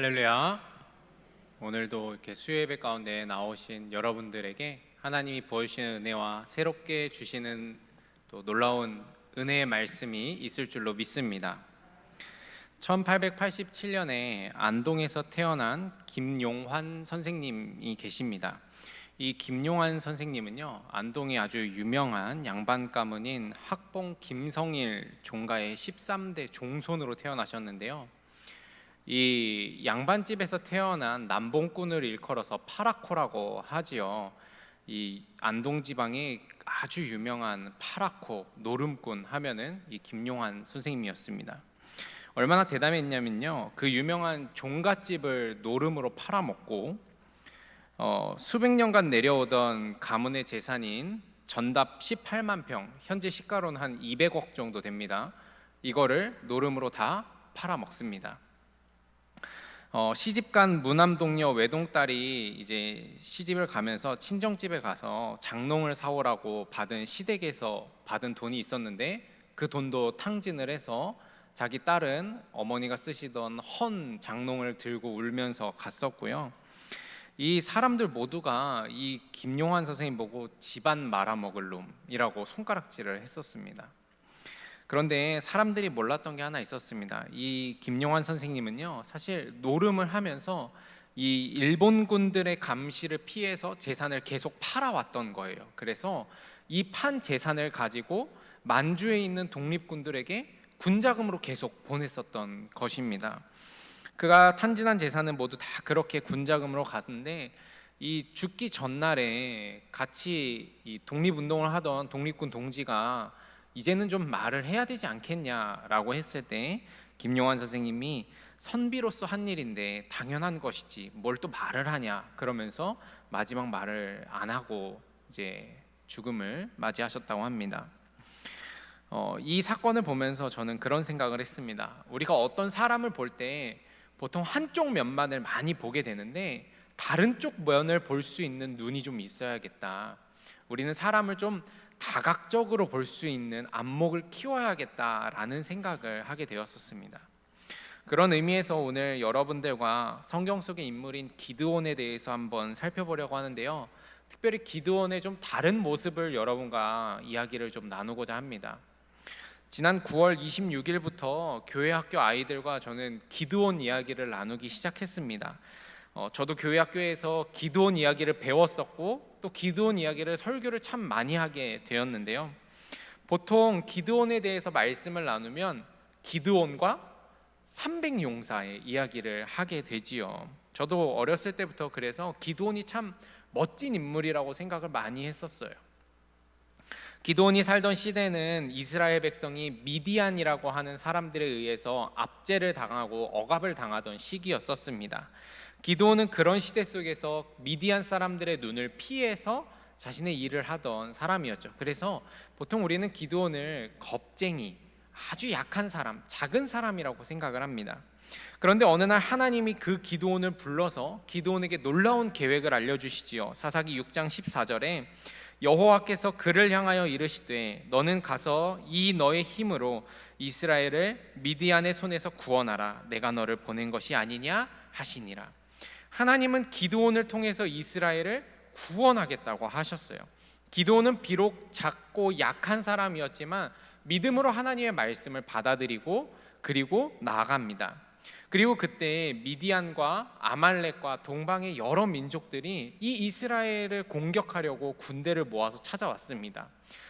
할렐루야. 오늘도 이렇게 수요예배 가운데 나오신 여러분들에게 하나님이 부어주시는 은혜와 새롭게 주시는 또 놀라운 은혜의 말씀이 있을 줄로 믿습니다. 1887년에 안동에서 태어난 김용환 선생님이 계십니다. 이 김용환 선생님은요, 안동의 아주 유명한 양반 가문인 학봉 김성일 종가의 13대 종손으로 태어나셨는데요. 이 양반집에서 태어난 남봉꾼을 일컬어서 파라코라고 하지요. 이 안동 지방의 아주 유명한 파라코 노름꾼 하면은 이 김용환 선생님이었습니다. 얼마나 대담했냐면요, 그 유명한 종갓집을 노름으로 팔아먹고 수백 년간 내려오던 가문의 재산인 전답 18만 평, 현재 시가로는 한 200억 정도 됩니다. 이거를 노름으로 다 팔아먹습니다. 시집간 무남동녀 외동딸이 이제 시집을 가면서 친정집에 가서 장롱을 사오라고 받은 시댁에서 받은 돈이 있었는데, 그 돈도 탕진을 해서 자기 딸은 어머니가 쓰시던 헌 장롱을 들고 울면서 갔었고요. 이 사람들 모두가 이 김용환 선생님 보고 집안 말아먹을 놈이라고 손가락질을 했었습니다. 그런데 사람들이 몰랐던 게 하나 있었습니다. 이 김용환 선생님은요, 사실 노름을 하면서 이 일본군들의 감시를 피해서 재산을 계속 팔아왔던 거예요. 그래서 이 판 재산을 가지고 만주에 있는 독립군들에게 군자금으로 계속 보냈었던 것입니다. 그가 탕진한 재산은 모두 다 그렇게 군자금으로 갔는데, 이 죽기 전날에 같이 이 독립운동을 하던 독립군 동지가 이제는 좀 말을 해야 되지 않겠냐라고 했을 때, 김용환 선생님이 선비로서 한 일인데 당연한 것이지 뭘 또 말을 하냐 그러면서 마지막 말을 안 하고 이제 죽음을 맞이하셨다고 합니다. 이 사건을 보면서 저는 그런 생각을 했습니다. 우리가 어떤 사람을 볼 때 보통 한쪽 면만을 많이 보게 되는데 다른 쪽 면을 볼 수 있는 눈이 좀 있어야겠다. 우리는 사람을 좀 다각적으로 볼 수 있는 안목을 키워야겠다라는 생각을 하게 되었었습니다. 그런 의미에서 오늘 여러분들과 성경 속의 인물인 기드온에 대해서 한번 살펴보려고 하는데요, 특별히 기드온의 좀 다른 모습을 여러분과 이야기를 좀 나누고자 합니다. 지난 9월 26일부터 교회 학교 아이들과 저는 기드온 이야기를 나누기 시작했습니다. 저도 교회 학교에서 기드온 이야기를 배웠었고 또 기드온 이야기를 설교를 참 많이 하게 되었는데요, 보통 기드온에 대해서 말씀을 나누면 기드온과 300용사의 이야기를 하게 되지요. 저도 어렸을 때부터 그래서 기드온이 참 멋진 인물이라고 생각을 많이 했었어요. 기드온이 살던 시대는 이스라엘 백성이 미디안이라고 하는 사람들에 의해서 압제를 당하고 억압을 당하던 시기였었습니다. 기드온은 그런 시대 속에서 미디안 사람들의 눈을 피해서 자신의 일을 하던 사람이었죠. 그래서 보통 우리는 기드온을 겁쟁이, 아주 약한 사람, 작은 사람이라고 생각을 합니다. 그런데 어느 날 하나님이 그 기드온을 불러서 기드온에게 놀라운 계획을 알려주시지요. 사사기 6장 14절에 여호와께서 그를 향하여 이르시되 너는 가서 이 너의 힘으로 이스라엘을 미디안의 손에서 구원하라. 내가 너를 보낸 것이 아니냐 하시니라. 하나님은 기드온을 통해서 이스라엘을 구원하겠다고 하셨어요. 기드온은 비록 작고 약한 사람이었지만 믿음으로 하나님의 말씀을 받아들이고 그리고 나아갑니다. 그리고 그때 미디안과 아말렉과 동방의 여러 민족들이 이 이스라엘을 공격하려고 군대를 모아서 찾아왔습니다.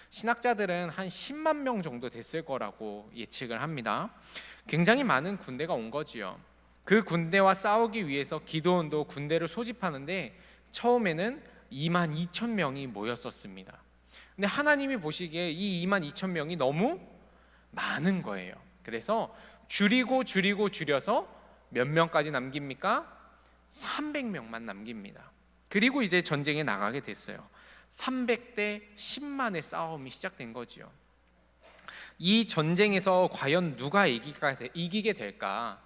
신학자들은 한 10만 명 정도 됐을 거라고 예측을 합니다. 굉장히 많은 군대가 온 거지요. 그 군대와 싸우기 위해서 기드온도 군대를 소집하는데 처음에는 2만 2천 명이 모였었습니다. 근데 하나님이 보시기에 이 2만 2천 명이 너무 많은 거예요. 그래서 줄여서 몇 명까지 남깁니까? 300명만 남깁니다. 그리고 이제 전쟁에 나가게 됐어요. 300대 10만의 싸움이 시작된 거지요. 이 전쟁에서 과연 누가 이기게 될까?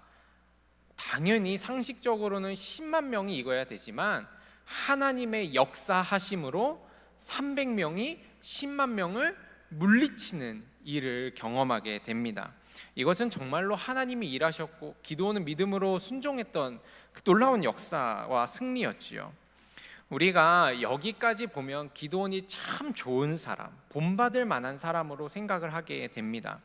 당연히 상식적으로는 10만 명이 이겨야 되지만 하나님의 역사하심으로 300명이 10만 명을 물리치는 일을 경험하게 됩니다. 이것은 정말로 하나님이 일하셨고 기드온은 믿음으로 순종했던 그 놀라운 역사와 승리였지요. 우리가 여기까지 보면 기드온이 참 좋은 사람, 본받을 만한 사람으로 생각을 하게 됩니다.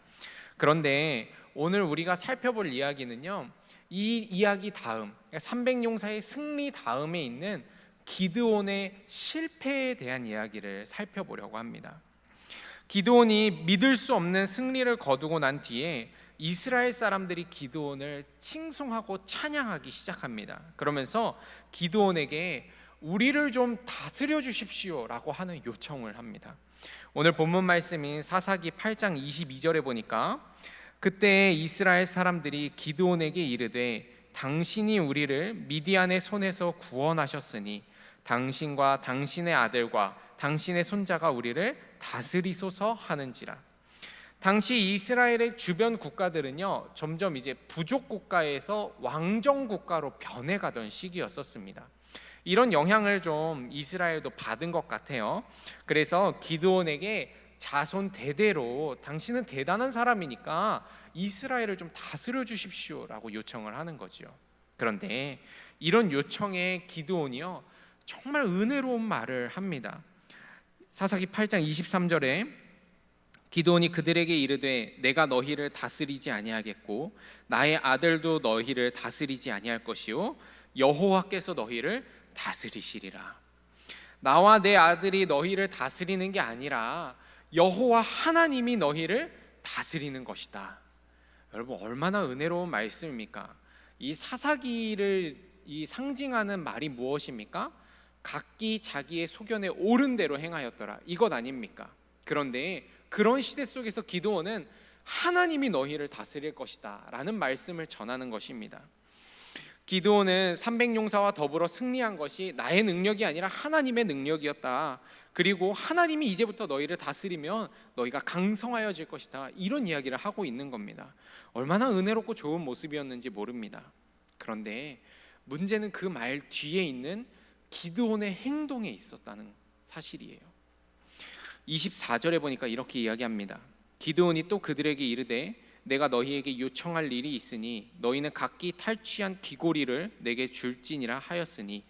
그런데 오늘 우리가 살펴볼 이야기는요, 이 이야기 다음 300용사의 승리 다음에 있는 기드온의 실패에 대한 이야기를 살펴보려고 합니다. 기드온이 믿을 수 없는 승리를 거두고 난 뒤에 이스라엘 사람들이 기드온을 칭송하고 찬양하기 시작합니다. 그러면서 기드온에게 우리를 좀 다스려 주십시오 라고 하는 요청을 합니다. 오늘 본문 말씀인 사사기 8장 22절에 보니까 그때 이스라엘 사람들이 기드온에게 이르되 당신이 우리를 미디안의 손에서 구원하셨으니 당신과 당신의 아들과 당신의 손자가 우리를 다스리소서 하는지라. 당시 이스라엘의 주변 국가들은요, 점점 이제 부족 국가에서 왕정 국가로 변해가던 시기였었습니다. 이런 영향을 좀 이스라엘도 받은 것 같아요. 그래서 기드온에게 자손 대대로 당신은 대단한 사람이니까 이스라엘을 좀 다스려 주십시오라고 요청을 하는 거죠. 그런데 이런 요청에 기드온이요, 정말 은혜로운 말을 합니다. 사사기 8장 23절에 기드온이 그들에게 이르되 내가 너희를 다스리지 아니하겠고 나의 아들도 너희를 다스리지 아니할 것이요 여호와께서 너희를 다스리시리라. 나와 내 아들이 너희를 다스리는 게 아니라 여호와 하나님이 너희를 다스리는 것이다. 여러분, 얼마나 은혜로운 말씀입니까? 이 사사기를 상징하는 말이 무엇입니까? 각기 자기의 소견에 옳은 대로 행하였더라, 이것 아닙니까? 그런데 그런 시대 속에서 기드온은 하나님이 너희를 다스릴 것이다 라는 말씀을 전하는 것입니다. 기드온은 300용사와 더불어 승리한 것이 나의 능력이 아니라 하나님의 능력이었다. 그리고 하나님이 이제부터 너희를 다스리면 너희가 강성하여질 것이다, 이런 이야기를 하고 있는 겁니다. 얼마나 은혜롭고 좋은 모습이었는지 모릅니다. 그런데 문제는 그 말 뒤에 있는 기드온의 행동에 있었다는 사실이에요. 24절에 보니까 이렇게 이야기합니다. 기드온이 또 그들에게 이르되 내가 너희에게 요청할 일이 있으니 너희는 각기 탈취한 귀고리를 내게 줄지니라 하였으니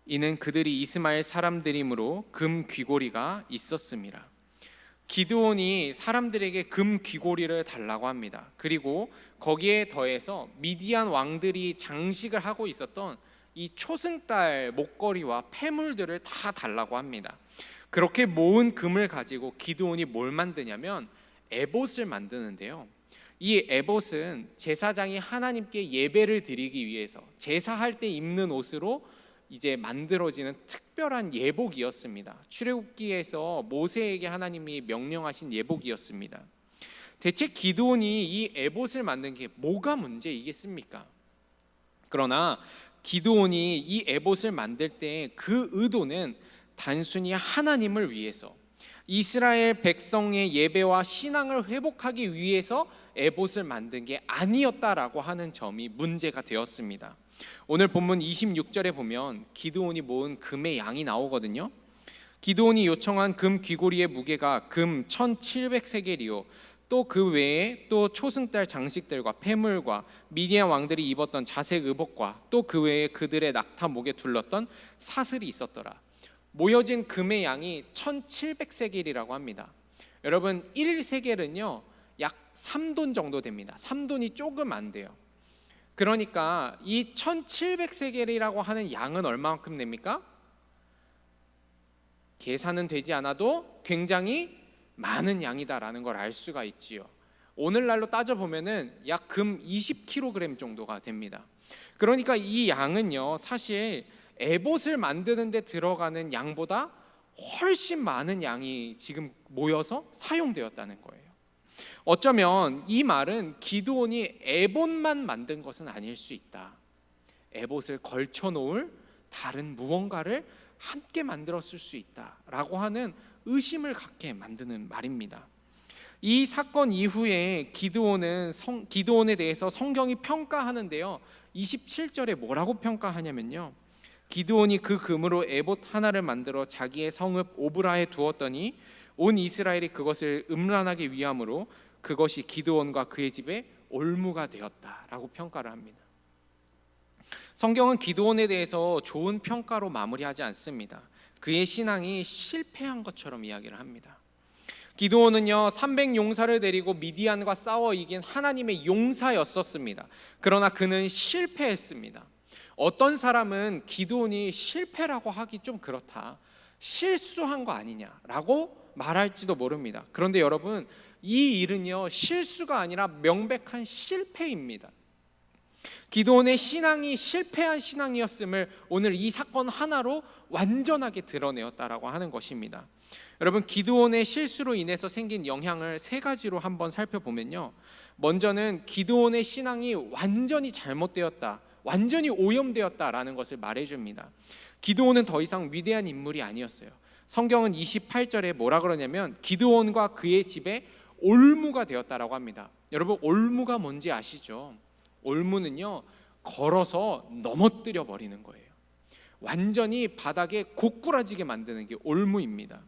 이는 그들이 이스마엘 사람들이므로 금 귀고리가 있었습니다. 기드온이 사람들에게 금 귀고리를 달라고 합니다. 그리고 거기에 더해서 미디안 왕들이 장식을 하고 있었던 이 초승달 목걸이와 패물들을 다 달라고 합니다. 그렇게 모은 금을 가지고 기드온이 뭘 만드냐면 에봇을 만드는데요, 이 에봇은 제사장이 하나님께 예배를 드리기 위해서 제사할 때 입는 옷으로 이제 만들어지는 특별한 예복이었습니다. 출애굽기에서 모세에게 하나님이 명령하신 예복이었습니다. 대체 기드온이 이 에봇을 만든 게 뭐가 문제이겠습니까? 그러나 기드온이 이 에봇을 만들 때 그 의도는 단순히 하나님을 위해서, 이스라엘 백성의 예배와 신앙을 회복하기 위해서 에봇을 만든 게 아니었다라고 하는 점이 문제가 되었습니다. 오늘 본문 26절에 보면 기드온이 모은 금의 양이 나오거든요. 기드온이 요청한 금 귀고리의 무게가 금 1700세겔이요 또 그 외에 또 초승달 장식들과 패물과 미디안 왕들이 입었던 자색 의복과 또 그 외에 그들의 낙타 목에 둘렀던 사슬이 있었더라. 모여진 금의 양이 1700세겔이라고 합니다. 여러분, 1세겔은요 약 3돈 정도 됩니다. 3돈이 조금 안 돼요. 그러니까 이 1700세겔이라고 하는 양은 얼마만큼 됩니까? 계산은 되지 않아도 굉장히 많은 양이다라는 걸 알 수가 있지요. 오늘날로 따져보면은 약 금 20kg 정도가 됩니다. 그러니까 이 양은요 사실 에봇을 만드는 데 들어가는 양보다 훨씬 많은 양이 지금 모여서 사용되었다는 거예요. 어쩌면 이 말은 기드온이 에봇만 만든 것은 아닐 수 있다. 에봇을 걸쳐 놓을 다른 무언가를 함께 만들었을 수 있다라고 하는 의심을 갖게 만드는 말입니다. 이 사건 이후에 기드온에 대해서 성경이 평가하는데요, 27절에 뭐라고 평가하냐면요, 기드온이 그 금으로 에봇 하나를 만들어 자기의 성읍 오브라에 두었더니 온 이스라엘이 그것을 음란하게 위함으로 그것이 기드온과 그의 집에 올무가 되었다라고 평가를 합니다. 성경은 기드온에 대해서 좋은 평가로 마무리하지 않습니다. 그의 신앙이 실패한 것처럼 이야기를 합니다. 기드온은요 300용사를 데리고 미디안과 싸워 이긴 하나님의 용사였었습니다. 그러나 그는 실패했습니다. 어떤 사람은 기드온이 실패라고 하기 좀 그렇다, 실수한 거 아니냐라고 말할지도 모릅니다. 그런데 여러분, 이 일은요 실수가 아니라 명백한 실패입니다. 기드온의 신앙이 실패한 신앙이었음을 오늘 이 사건 하나로 완전하게 드러내었다라고 하는 것입니다. 여러분, 기드온의 실수로 인해서 생긴 영향을 세 가지로 한번 살펴보면요, 먼저는 기드온의 신앙이 완전히 잘못되었다, 완전히 오염되었다라는 것을 말해줍니다. 기드온은 더 이상 위대한 인물이 아니었어요. 성경은 28절에 뭐라 그러냐면 기드온과 그의 집에 올무가 되었다라고 합니다. 여러분, 올무가 뭔지 아시죠? 올무는요 걸어서 넘어뜨려 버리는 거예요. 완전히 바닥에 고꾸라지게 만드는 게 올무입니다.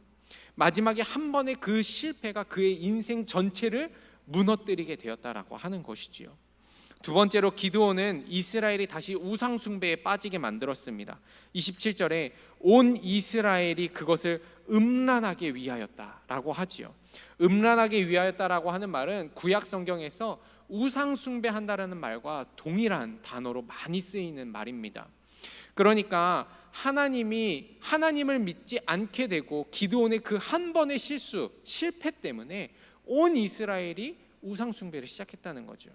마지막에 한 번의 그 실패가 그의 인생 전체를 무너뜨리게 되었다라고 하는 것이지요. 두 번째로 기드온은 이스라엘이 다시 우상 숭배에 빠지게 만들었습니다. 27절에 온 이스라엘이 그것을 음란하게 위하였다라고 하지요. 음란하게 위하였다라고 하는 말은 구약 성경에서 우상 숭배한다라는 말과 동일한 단어로 많이 쓰이는 말입니다. 그러니까 하나님을 믿지 않게 되고 기드온의 그 한 번의 실패 때문에 온 이스라엘이 우상 숭배를 시작했다는 거죠.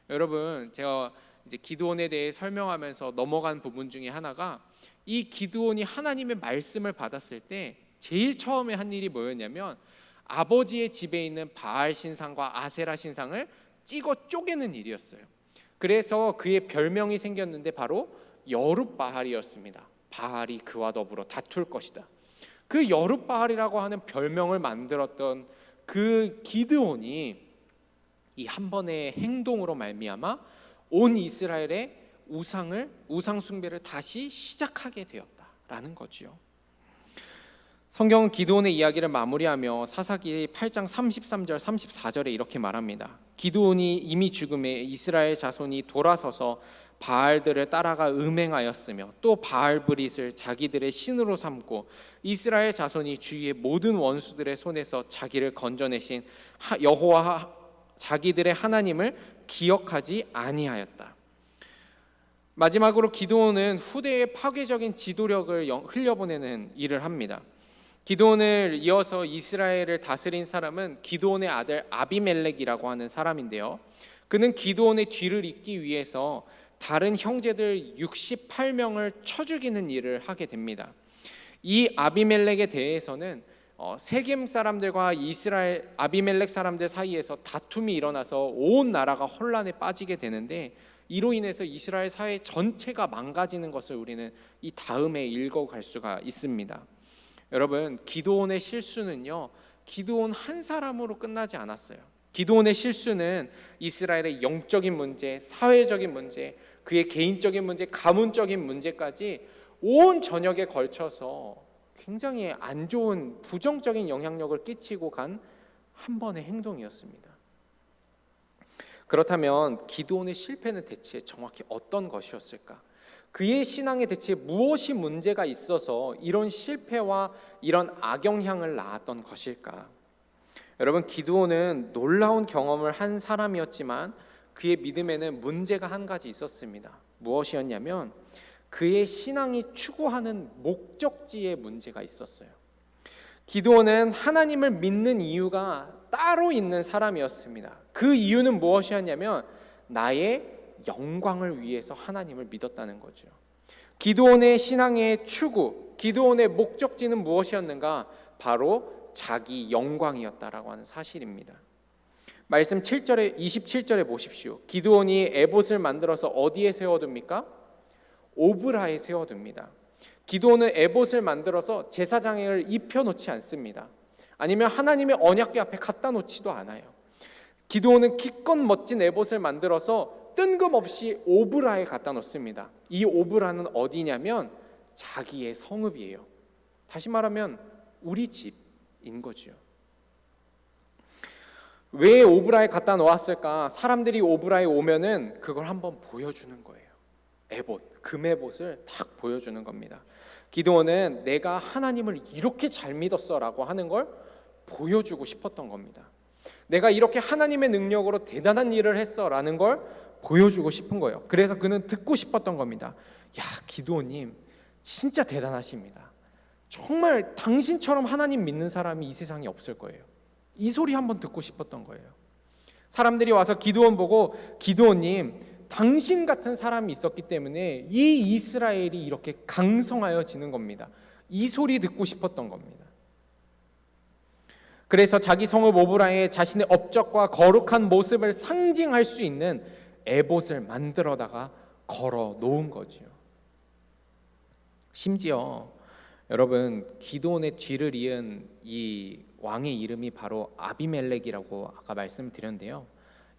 여러분, 제가 이제 기드온에 대해 설명하면서 넘어간 부분 중에 하나가, 이 기드온이 하나님의 말씀을 받았을 때 제일 처음에 한 일이 뭐였냐면 아버지의 집에 있는 바알 신상과 아세라 신상을 찍어 쪼개는 일이었어요. 그래서 그의 별명이 생겼는데 바로 여룻바알이었습니다. 바알이 그와 더불어 다툴 것이다. 그 여룻바알이라고 하는 별명을 만들었던 그 기드온이 이 한 번의 행동으로 말미암아 온 이스라엘의 우상 숭배를 다시 시작하게 되었다라는 거지요. 성경은 기드온의 이야기를 마무리하며 사사기 8장 33절 34절에 이렇게 말합니다. 기드온이 이미 죽음에 이스라엘 자손이 돌아서서 바알들을 따라가 음행하였으며 또 바알브릿을 자기들의 신으로 삼고 이스라엘 자손이 주위의 모든 원수들의 손에서 자기를 건져내신 여호와 자기들의 하나님을 기억하지 아니하였다. 마지막으로 기드온은 후대의 파괴적인 지도력을 흘려보내는 일을 합니다. 기드온을 이어서 이스라엘을 다스린 사람은 기드온의 아들 아비멜렉이라고 하는 사람인데요, 그는 기드온의 뒤를 잇기 위해서 다른 형제들 68명을 쳐 죽이는 일을 하게 됩니다. 이 아비멜렉에 대해서는 세겜 사람들과 이스라엘 아비멜렉 사람들 사이에서 다툼이 일어나서 온 나라가 혼란에 빠지게 되는데, 이로 인해서 이스라엘 사회 전체가 망가지는 것을 우리는 이 다음에 읽어갈 수가 있습니다. 여러분, 기드온의 실수는요 기드온 한 사람으로 끝나지 않았어요. 기드온의 실수는 이스라엘의 영적인 문제, 사회적인 문제, 그의 개인적인 문제, 가문적인 문제까지 온 전역에 걸쳐서 굉장히 안 좋은 부정적인 영향력을 끼치고 간 한 번의 행동이었습니다. 그렇다면 기드온의 실패는 대체 정확히 어떤 것이었을까? 그의 신앙에 대체 무엇이 문제가 있어서 이런 실패와 이런 악영향을 낳았던 것일까? 여러분, 기드온은 놀라운 경험을 한 사람이었지만 그의 믿음에는 문제가 한 가지 있었습니다. 무엇이었냐면 그의 신앙이 추구하는 목적지에 문제가 있었어요. 기드온은 하나님을 믿는 이유가 따로 있는 사람이었습니다. 그 이유는 무엇이었냐면 나의 영광을 위해서 하나님을 믿었다는 거죠. 기드온의 신앙의 추구, 기드온의 목적지는 무엇이었는가? 바로 자기 영광이었다라고 하는 사실입니다. 말씀 27절에 보십시오. 기드온이 에봇을 만들어서 어디에 세워둡니까? 오브라에 세워둡니다. 기드온은 에봇을 만들어서 제사장을 입혀놓지 않습니다. 아니면 하나님의 언약궤 앞에 갖다 놓지도 않아요. 기드온은 기껏 멋진 에봇을 만들어서 뜬금없이 오브라에 갖다 놓습니다. 이 오브라는 어디냐면 자기의 성읍이에요. 다시 말하면 우리 집, 거지요. 왜 오브라에 갖다 놓았을까? 사람들이 오브라에 오면은 그걸 한번 보여주는 거예요. 에봇, 금에봇을 딱 보여주는 겁니다. 기드온은 내가 하나님을 이렇게 잘 믿었어라고 하는 걸 보여주고 싶었던 겁니다. 내가 이렇게 하나님의 능력으로 대단한 일을 했어라는 걸 보여주고 싶은 거예요. 그래서 그는 듣고 싶었던 겁니다. 야, 기드온님 진짜 대단하십니다. 정말 당신처럼 하나님 믿는 사람이 이 세상에 없을 거예요. 이 소리 한번 듣고 싶었던 거예요. 사람들이 와서 기드온 보고, 기드온님 당신 같은 사람이 있었기 때문에 이 이스라엘이 이렇게 강성하여지는 겁니다. 이 소리 듣고 싶었던 겁니다. 그래서 자기 성읍 오브라에 자신의 업적과 거룩한 모습을 상징할 수 있는 에봇을 만들어다가 걸어 놓은 거지요. 심지어 여러분, 기드온의 뒤를 이은 이 왕의 이름이 바로 아비멜렉이라고 아까 말씀드렸는데요.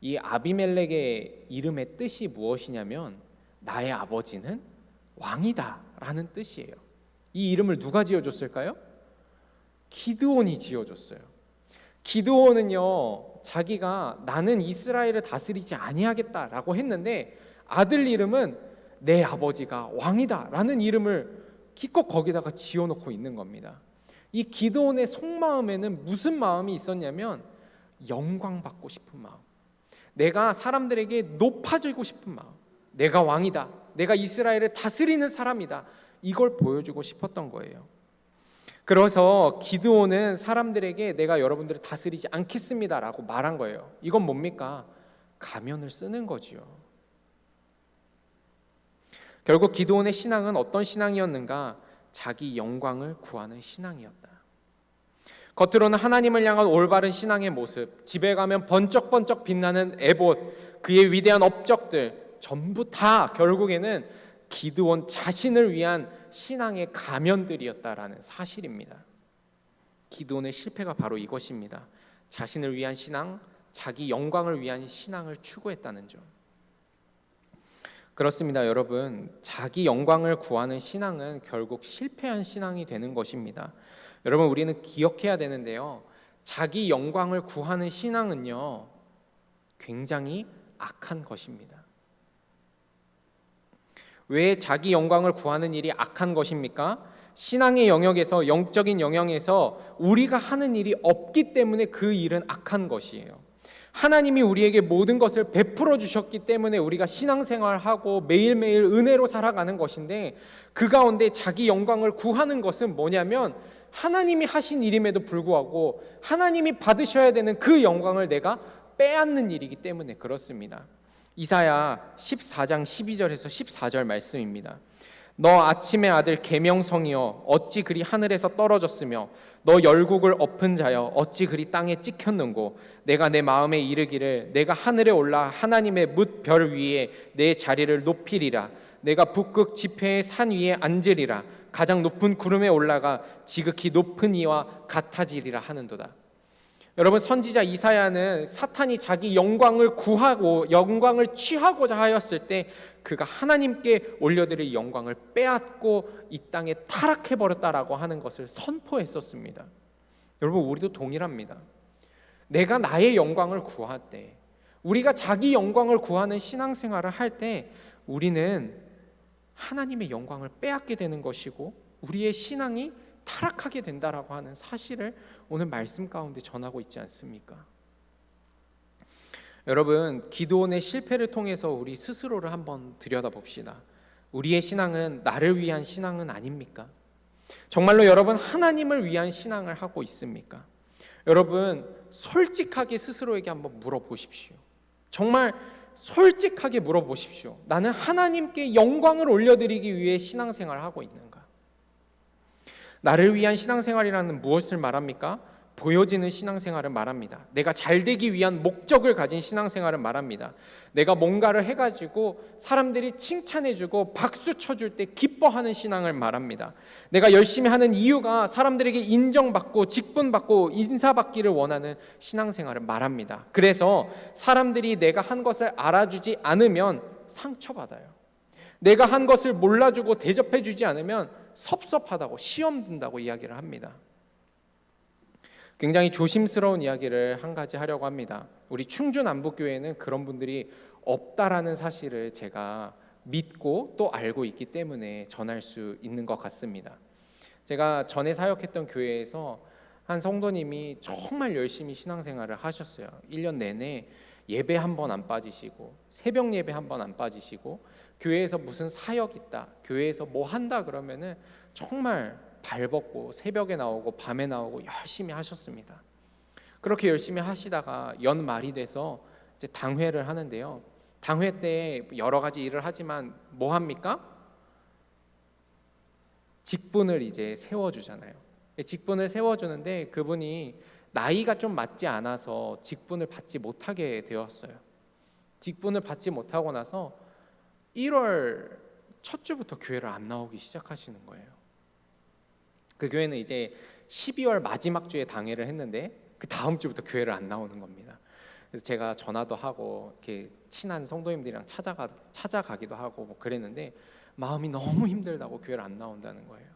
이 아비멜렉의 이름의 뜻이 무엇이냐면 나의 아버지는 왕이다 라는 뜻이에요. 이 이름을 누가 지어줬을까요? 기드온이 지어줬어요. 기드온은요, 자기가 나는 이스라엘을 다스리지 아니하겠다라고 했는데 아들 이름은 내 아버지가 왕이다 라는 이름을 기껏 거기다가 지어놓고 있는 겁니다. 이 기드온의 속마음에는 무슨 마음이 있었냐면 영광받고 싶은 마음, 내가 사람들에게 높아지고 싶은 마음, 내가 왕이다, 내가 이스라엘을 다스리는 사람이다, 이걸 보여주고 싶었던 거예요. 그래서 기드온은 사람들에게 내가 여러분들을 다스리지 않겠습니다 라고 말한 거예요. 이건 뭡니까? 가면을 쓰는 거지요. 결국 기드온의 신앙은 어떤 신앙이었는가? 자기 영광을 구하는 신앙이었다. 겉으로는 하나님을 향한 올바른 신앙의 모습, 집에 가면 번쩍번쩍 빛나는 에봇, 그의 위대한 업적들 전부 다 결국에는 기드온 자신을 위한 신앙의 가면들이었다라는 사실입니다. 기드온의 실패가 바로 이것입니다. 자신을 위한 신앙, 자기 영광을 위한 신앙을 추구했다는 점. 그렇습니다, 여러분. 자기 영광을 구하는 신앙은 결국 실패한 신앙이 되는 것입니다. 여러분, 우리는 기억해야 되는데요, 자기 영광을 구하는 신앙은요 굉장히 악한 것입니다. 왜 자기 영광을 구하는 일이 악한 것입니까? 신앙의 영역에서, 영적인 영역에서 우리가 하는 일이 없기 때문에 그 일은 악한 것이에요. 하나님이 우리에게 모든 것을 베풀어 주셨기 때문에 우리가 신앙생활하고 매일매일 은혜로 살아가는 것인데, 그 가운데 자기 영광을 구하는 것은 뭐냐면 하나님이 하신 일임에도 불구하고 하나님이 받으셔야 되는 그 영광을 내가 빼앗는 일이기 때문에 그렇습니다. 이사야 14장 12절에서 14절 말씀입니다. 너 아침의 아들 계명성이여 어찌 그리 하늘에서 떨어졌으며 너 열국을 엎은 자여 어찌 그리 땅에 찍혔는고 내가 내 마음에 이르기를 내가 하늘에 올라 하나님의 뭇별 위에 내 자리를 높이리라. 내가 북극 지폐의 산 위에 앉으리라. 가장 높은 구름에 올라가 지극히 높은 이와 같아지리라 하는도다. 여러분, 선지자 이사야는 사탄이 자기 영광을 구하고 영광을 취하고자 하였을 때 그가 하나님께 올려드릴 영광을 빼앗고 이 땅에 타락해버렸다라고 하는 것을 선포했었습니다. 여러분, 우리도 동일합니다. 내가 나의 영광을 구할 때, 우리가 자기 영광을 구하는 신앙생활을 할 때 우리는 하나님의 영광을 빼앗게 되는 것이고 우리의 신앙이 타락하게 된다라고 하는 사실을 오늘 말씀 가운데 전하고 있지 않습니까? 여러분, 기드온의 실패를 통해서 우리 스스로를 한번 들여다봅시다. 우리의 신앙은 나를 위한 신앙은 아닙니까? 정말로 여러분 하나님을 위한 신앙을 하고 있습니까? 여러분, 솔직하게 스스로에게 한번 물어보십시오. 정말 솔직하게 물어보십시오. 나는 하나님께 영광을 올려드리기 위해 신앙생활을 하고 있는가? 나를 위한 신앙생활이라는 무엇을 말합니까? 보여지는 신앙생활을 말합니다. 내가 잘되기 위한 목적을 가진 신앙생활을 말합니다. 내가 뭔가를 해가지고 사람들이 칭찬해주고 박수 쳐줄 때 기뻐하는 신앙을 말합니다. 내가 열심히 하는 이유가 사람들에게 인정받고 직분받고 인사받기를 원하는 신앙생활을 말합니다. 그래서 사람들이 내가 한 것을 알아주지 않으면 상처받아요. 내가 한 것을 몰라주고 대접해주지 않으면 섭섭하다고, 시험 든다고 이야기를 합니다. 굉장히 조심스러운 이야기를 한 가지 하려고 합니다. 우리 충주 남북교회는 그런 분들이 없다라는 사실을 제가 믿고 또 알고 있기 때문에 전할 수 있는 것 같습니다. 제가 전에 사역했던 교회에서 한 성도님이 정말 열심히 신앙생활을 하셨어요. 1년 내내 예배 한 번 안 빠지시고 새벽 예배 한 번 안 빠지시고 교회에서 무슨 사역 있다, 교회에서 뭐 한다 그러면은 정말 발벗고 새벽에 나오고 밤에 나오고 열심히 하셨습니다. 그렇게 열심히 하시다가 연말이 돼서 이제 당회를 하는데요. 당회 때 여러 가지 일을 하지만 뭐 합니까? 직분을 이제 세워주잖아요. 직분을 세워주는데 그분이 나이가 좀 맞지 않아서 직분을 받지 못하게 되었어요. 직분을 받지 못하고 나서 1월 첫 주부터 교회를 안 나오기 시작하시는 거예요. 그 교회는 이제 12월 마지막 주에 당회를 했는데 그 다음 주부터 교회를 안 나오는 겁니다. 그래서 제가 전화도 하고 이렇게 친한 성도님들이랑 찾아가기도 하고 뭐 그랬는데 마음이 너무 힘들다고 교회를 안 나온다는 거예요.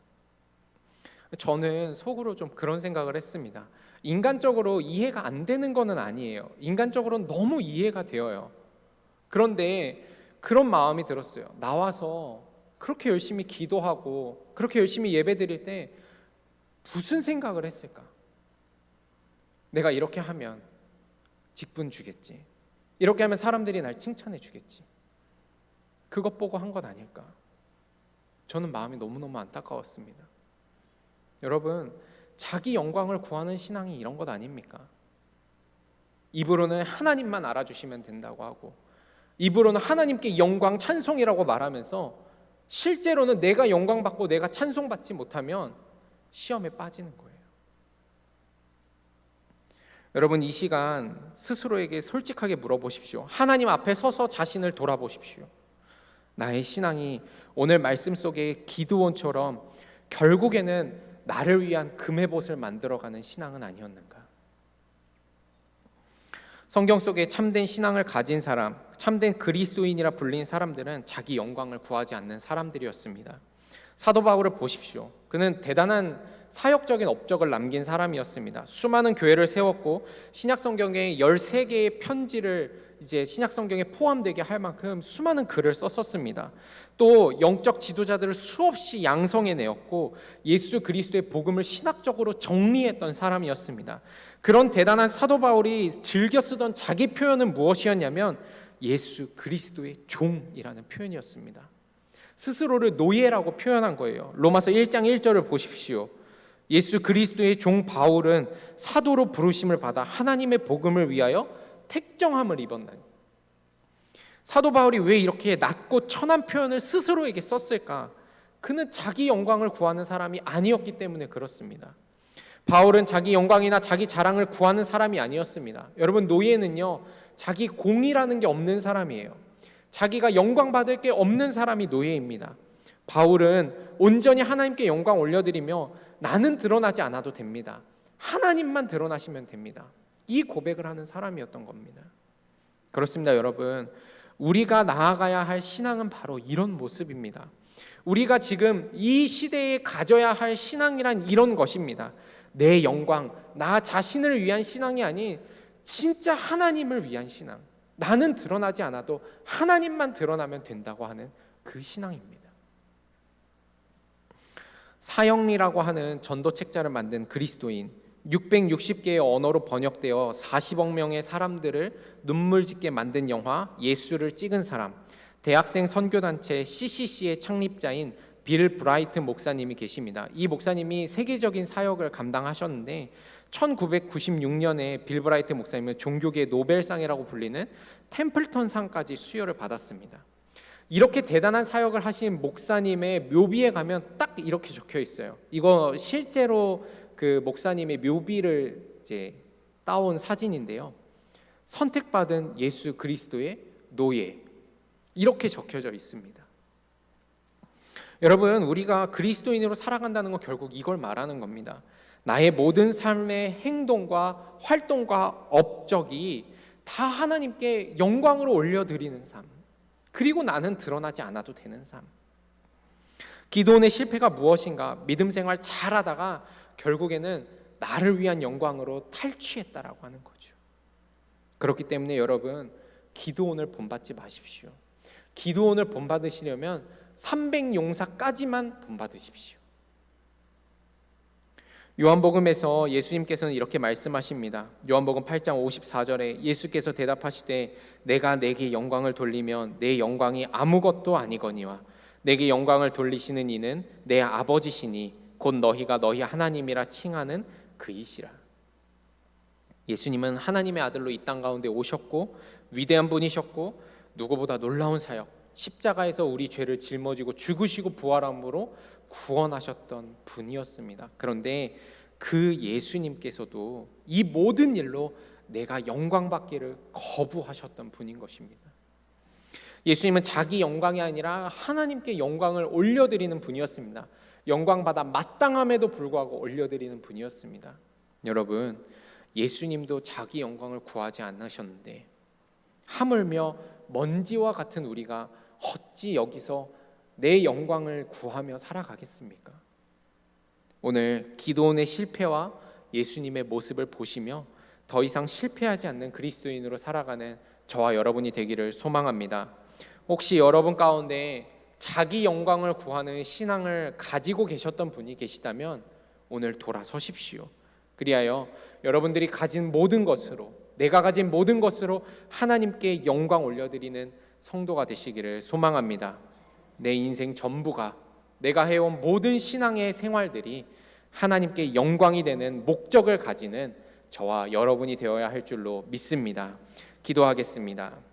저는 속으로 좀 그런 생각을 했습니다. 인간적으로 이해가 안 되는 거는 아니에요. 인간적으로는 너무 이해가 되어요. 그런데 그런 마음이 들었어요. 나와서 그렇게 열심히 기도하고 그렇게 열심히 예배 드릴 때 무슨 생각을 했을까? 내가 이렇게 하면 직분 주겠지. 이렇게 하면 사람들이 날 칭찬해 주겠지. 그것 보고 한 것 아닐까? 저는 마음이 너무너무 안타까웠습니다. 여러분, 자기 영광을 구하는 신앙이 이런 것 아닙니까? 입으로는 하나님만 알아주시면 된다고 하고 입으로는 하나님께 영광 찬송이라고 말하면서 실제로는 내가 영광받고 내가 찬송받지 못하면 시험에 빠지는 거예요. 여러분, 이 시간 스스로에게 솔직하게 물어보십시오. 하나님 앞에 서서 자신을 돌아보십시오. 나의 신앙이 오늘 말씀 속의 기드온처럼 결국에는 나를 위한 금의 벗을 만들어가는 신앙은 아니었는가? 성경 속에 참된 신앙을 가진 사람, 참된 그리스도인이라 불린 사람들은 자기 영광을 구하지 않는 사람들이었습니다. 사도 바울을 보십시오. 그는 대단한 사역적인 업적을 남긴 사람이었습니다. 수많은 교회를 세웠고 신약 성경에 13개의 편지를 이제 신약 성경에 포함되게 할 만큼 수많은 글을 썼었습니다. 또 영적 지도자들을 수없이 양성해 내었고 예수 그리스도의 복음을 신학적으로 정리했던 사람이었습니다. 그런 대단한 사도 바울이 즐겨 쓰던 자기 표현은 무엇이었냐면 예수 그리스도의 종이라는 표현이었습니다. 스스로를 노예라고 표현한 거예요. 로마서 1장 1절을 보십시오. 예수 그리스도의 종 바울은 사도로 부르심을 받아 하나님의 복음을 위하여 택정함을 입었나니. 사도 바울이 왜 이렇게 낮고 천한 표현을 스스로에게 썼을까? 그는 자기 영광을 구하는 사람이 아니었기 때문에 그렇습니다. 바울은 자기 영광이나 자기 자랑을 구하는 사람이 아니었습니다. 여러분, 노예는요, 자기 공이라는 게 없는 사람이에요. 자기가 영광 받을 게 없는 사람이 노예입니다. 바울은 온전히 하나님께 영광 올려드리며 나는 드러나지 않아도 됩니다. 하나님만 드러나시면 됩니다. 이 고백을 하는 사람이었던 겁니다. 그렇습니다, 여러분. 우리가 나아가야 할 신앙은 바로 이런 모습입니다. 우리가 지금 이 시대에 가져야 할 신앙이란 이런 것입니다. 내 영광, 나 자신을 위한 신앙이 아닌 진짜 하나님을 위한 신앙. 나는 드러나지 않아도 하나님만 드러나면 된다고 하는 그 신앙입니다. 사형리라고 하는 전도책자를 만든 그리스도인, 660개의 언어로 번역되어 40억 명의 사람들을 눈물짓게 만든 영화 예수를 찍은 사람, 대학생 선교단체 CCC의 창립자인 빌 브라이트 목사님이 계십니다. 이 목사님이 세계적인 사역을 감당하셨는데 1996년에 빌 브라이트 목사님은 종교계 노벨상이라고 불리는 템플턴상까지 수여를 받았습니다. 이렇게 대단한 사역을 하신 목사님의 묘비에 가면 딱 이렇게 적혀 있어요. 이거 실제로 그 목사님의 묘비를 이제 따온 사진인데요. 선택받은 예수 그리스도의 노예, 이렇게 적혀져 있습니다. 여러분, 우리가 그리스도인으로 살아간다는 건 결국 이걸 말하는 겁니다. 나의 모든 삶의 행동과 활동과 업적이 다 하나님께 영광으로 올려드리는 삶, 그리고 나는 드러나지 않아도 되는 삶. 기도원의 실패가 무엇인가? 믿음 생활 잘하다가 결국에는 나를 위한 영광으로 탈취했다라고 하는 거죠. 그렇기 때문에 여러분, 기드온을 본받지 마십시오. 기드온을 본받으시려면 300용사까지만 본받으십시오. 요한복음에서 예수님께서는 이렇게 말씀하십니다. 요한복음 8장 54절에 예수께서 대답하시되 내가 내게 영광을 돌리면 내 영광이 아무것도 아니거니와 내게 영광을 돌리시는 이는 내 아버지시니 곧 너희가 너희 하나님이라 칭하는 그이시라. 예수님은 하나님의 아들로 이 땅 가운데 오셨고 위대한 분이셨고 누구보다 놀라운 사역, 십자가에서 우리 죄를 짊어지고 죽으시고 부활함으로 구원하셨던 분이었습니다. 그런데 그 예수님께서도 이 모든 일로 내가 영광 받기를 거부하셨던 분인 것입니다. 예수님은 자기 영광이 아니라 하나님께 영광을 올려드리는 분이었습니다. 영광받아 마땅함에도 불구하고 올려드리는 분이었습니다. 여러분, 예수님도 자기 영광을 구하지 않으셨는데 하물며 먼지와 같은 우리가 어찌 여기서 내 영광을 구하며 살아가겠습니까? 오늘 기드온의 실패와 예수님의 모습을 보시며 더 이상 실패하지 않는 그리스도인으로 살아가는 저와 여러분이 되기를 소망합니다. 혹시 여러분 가운데 자기 영광을 구하는 신앙을 가지고 계셨던 분이 계시다면 오늘 돌아서십시오. 그리하여 여러분들이 가진 모든 것으로, 내가 가진 모든 것으로 하나님께 영광 올려드리는 성도가 되시기를 소망합니다. 내 인생 전부가, 내가 해온 모든 신앙의 생활들이 하나님께 영광이 되는 목적을 가지는 저와 여러분이 되어야 할 줄로 믿습니다. 기도하겠습니다.